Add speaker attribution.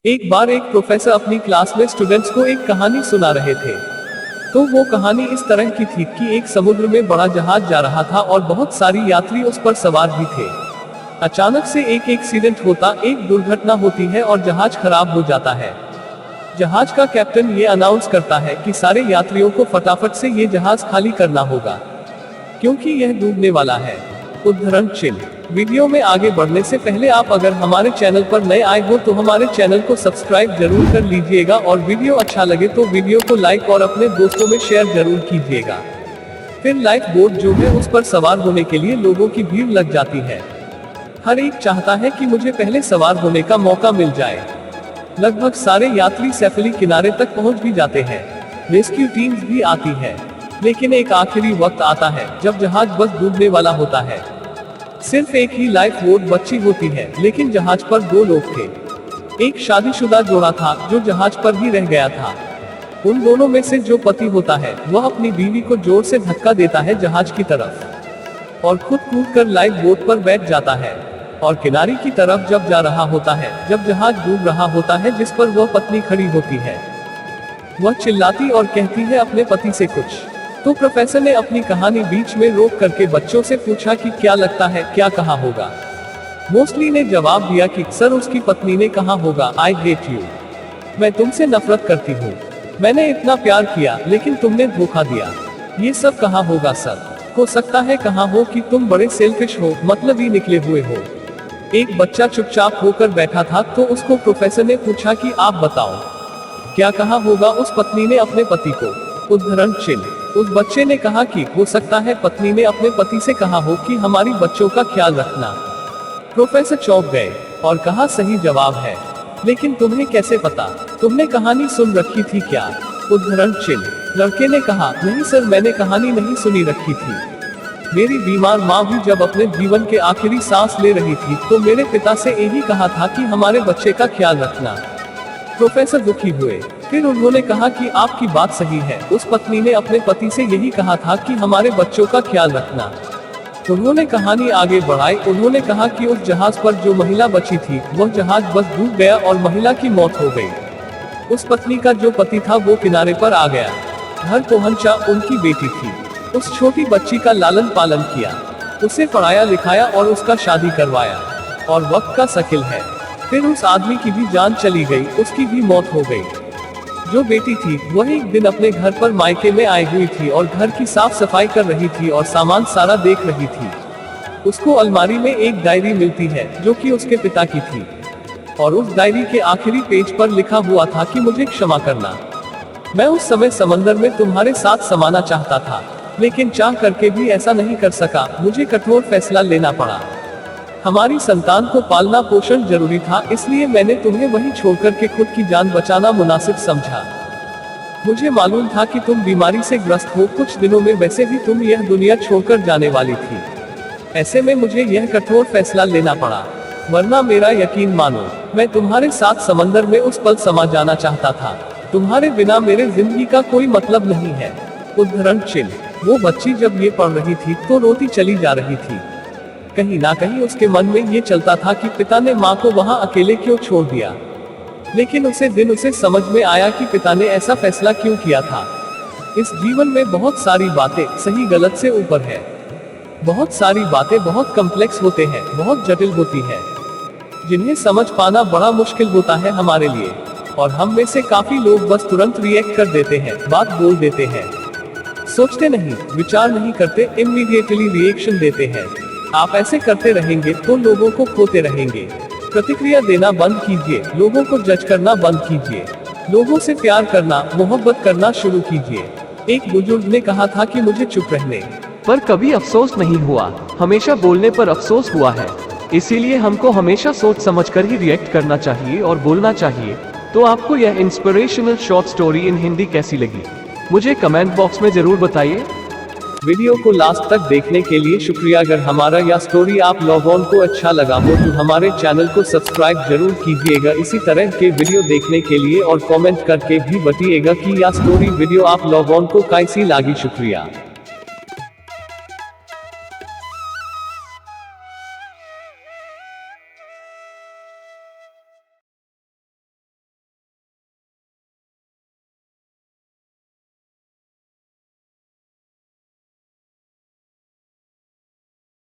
Speaker 1: एक बार एक प्रोफेसर अपनी क्लास में स्टूडेंट्स को एक कहानी सुना रहे थे। तो वो कहानी इस तरह की थी कि एक समुद्र में बड़ा जहाज जा रहा था और बहुत सारी यात्री उस पर सवार भी थे। अचानक से एक एक्सीडेंट होता, एक दुर्घटना होती है और जहाज खराब हो जाता है। जहाज का कैप्टन ये अनाउंस करता है कि सारे यात्रियों को फटाफट से ये जहाज खाली करना होगा, क्योंकि यह डूबने वाला है। उद्धरण चिन्ह। वीडियो में आगे बढ़ने से पहले आप अगर हमारे चैनल पर नए आए हो तो हमारे चैनल को सब्सक्राइब जरूर कर लीजिएगा और वीडियो अच्छा लगे तो वीडियो को लाइक और अपने दोस्तों में शेयर जरूर कीजिएगा। फिर लाइफ बोट जो है उस पर सवार होने के लिए लोगों की भीड़ लग जाती है। हर एक चाहता है कि मुझे पहले सवार होने का मौका मिल जाए। लगभग सारे यात्री सेफली किनारे तक पहुंच भी जाते हैं। रेस्क्यू टीम्स भी आती है, लेकिन एक आखिरी वक्त आता है जब जहाज बस डूबने वाला होता है। सिर्फ एक ही लाइफ बोट बची होती है, लेकिन जहाज पर 2 लोग थे। एक शादीशुदा जोड़ा था जो जहाज पर ही रह गया था। उन दोनों में से जो पति होता है वह अपनी बीवी को जोर से धक्का देता है जहाज की तरफ और खुद कूदकर लाइफ बोट पर बैठ जाता है और किनारे की तरफ जब जा रहा होता है, जब जहाज डूब रहा होता है जिस पर वह पत्नी खड़ी होती है, वह चिल्लाती और कहती है अपने पति से कुछ। तो प्रोफेसर ने अपनी कहानी बीच में रोक करके बच्चों से पूछा कि क्या लगता है क्या कहा होगा। मोस्टली ने जवाब दिया कि सर उसकी पत्नी ने कहा होगा आई हेट यू, मैं तुमसे नफरत करती हूँ, मैंने इतना प्यार किया लेकिन तुमने धोखा दिया, ये सब कहा होगा सर। हो सकता है कहा हो कि तुम बड़े सेल्फिश हो, मतलबी निकले हुए हो। एक बच्चा चुपचाप होकर बैठा था तो उसको प्रोफेसर ने पूछा कि आप बताओ क्या कहा होगा उस पत्नी ने अपने पति को। उद्धरण चिन्ह। उस बच्चे ने कहा कि हो सकता है पत्नी ने अपने पति से कहा हो कि हमारी बच्चों का ख्याल रखना। प्रोफेसर चौंक गए और कहा सही जवाब है, लेकिन तुम्हें कैसे पता, तुमने कहानी सुन रखी थी क्या। उद्धरण चिन्ह। लड़के ने कहा नहीं सर, मैंने कहानी नहीं सुनी रखी थी। मेरी बीमार माँ भी जब अपने जीवन के आखिरी सांस ले रही थी तो मेरे पिता से यही कहा था कि हमारे बच्चे का ख्याल रखना। प्रोफेसर दुखी हुए। फिर उन्होंने कहा कि आपकी बात सही है, उस पत्नी ने अपने पति से यही कहा था कि हमारे बच्चों का ख्याल रखना। उन्होंने कहानी आगे बढ़ाई। उन्होंने कहा कि उस जहाज पर जो महिला बची थी वह जहाज बस डूब गया और महिला की मौत हो गई। उस पत्नी का जो पति था वो किनारे पर आ गया, घर पहुंचा, उनकी बेटी थी, उस छोटी बच्ची का लालन पालन किया, उसे पढ़ाया लिखाया और उसका शादी करवाया और वक्त का शकील है। फिर उस आदमी की भी जान चली गई, उसकी भी मौत हो गई। जो बेटी थी वह एक दिन अपने घर पर मायके में आई हुई थी और घर की साफ सफाई कर रही थी और सामान सारा देख रही थी। उसको अलमारी में एक डायरी मिलती है जो कि उसके पिता की थी और उस डायरी के आखिरी पेज पर लिखा हुआ था कि मुझे क्षमा करना, मैं उस समय समंदर में तुम्हारे साथ समाना चाहता था लेकिन चाह करके भी ऐसा नहीं कर सका, मुझे कठोर फैसला लेना पड़ा। हमारी संतान को पालना पोषण जरूरी था, इसलिए मैंने तुम्हें वहीं छोड़कर के खुद की जान बचाना मुनासिब समझा। मुझे मालूम था कि तुम बीमारी से ग्रस्त हो, कुछ दिनों में वैसे भी तुम यह दुनिया छोड़कर जाने वाली थी। ऐसे में मुझे यह कठोर फैसला लेना पड़ा, वरना मेरा यकीन मानो मैं तुम्हारे साथ समंदर में उस पल समा जाना चाहता था। तुम्हारे बिना मेरे जिंदगी का कोई मतलब नहीं है। उद्धरण चिन्ह। वो बच्ची जब ये पढ़ रही थी तो रोती चली जा रही थी। कहीं ना कहीं उसके मन में ये चलता था कि पिता ने माँ को वहाँ अकेले क्यों छोड़ दिया, लेकिन उसे समझ में आया कि पिता ने ऐसा फैसला क्यों किया था। इस जीवन में बहुत सारी बातें सही गलत से ऊपर है। बहुत सारी बातें बहुत कॉम्प्लेक्स होते हैं, बहुत जटिल होती है, जिन्हें समझ पाना बड़ा मुश्किल होता है हमारे लिए। और हम में से काफी लोग बस तुरंत रिएक्ट कर देते हैं, बात बोल देते हैं, सोचते नहीं, विचार नहीं करते, इमीडिएटली रिएक्शन देते हैं। आप ऐसे करते रहेंगे तो लोगों को खोते रहेंगे। प्रतिक्रिया देना बंद कीजिए, लोगों को जज करना बंद कीजिए, लोगों से प्यार करना, मोहब्बत करना शुरू कीजिए। एक बुजुर्ग ने कहा था कि मुझे चुप रहने
Speaker 2: पर कभी अफसोस नहीं हुआ, हमेशा बोलने पर अफसोस हुआ है। इसीलिए हमको हमेशा सोच समझकर ही रिएक्ट करना चाहिए और बोलना चाहिए। तो आपको यह inspirational short story in Hindi कैसी लगी, मुझे कमेंट बॉक्स में जरूर बताइए।
Speaker 1: वीडियो को लास्ट तक देखने के लिए शुक्रिया। अगर हमारा यह स्टोरी आप लोगों को अच्छा लगा हो तो हमारे चैनल को सब्सक्राइब जरूर कीजिएगा इसी तरह के वीडियो देखने के लिए और कमेंट करके भी बताइएगा कि यह स्टोरी वीडियो आप लोगों को कैसी लगी। शुक्रिया।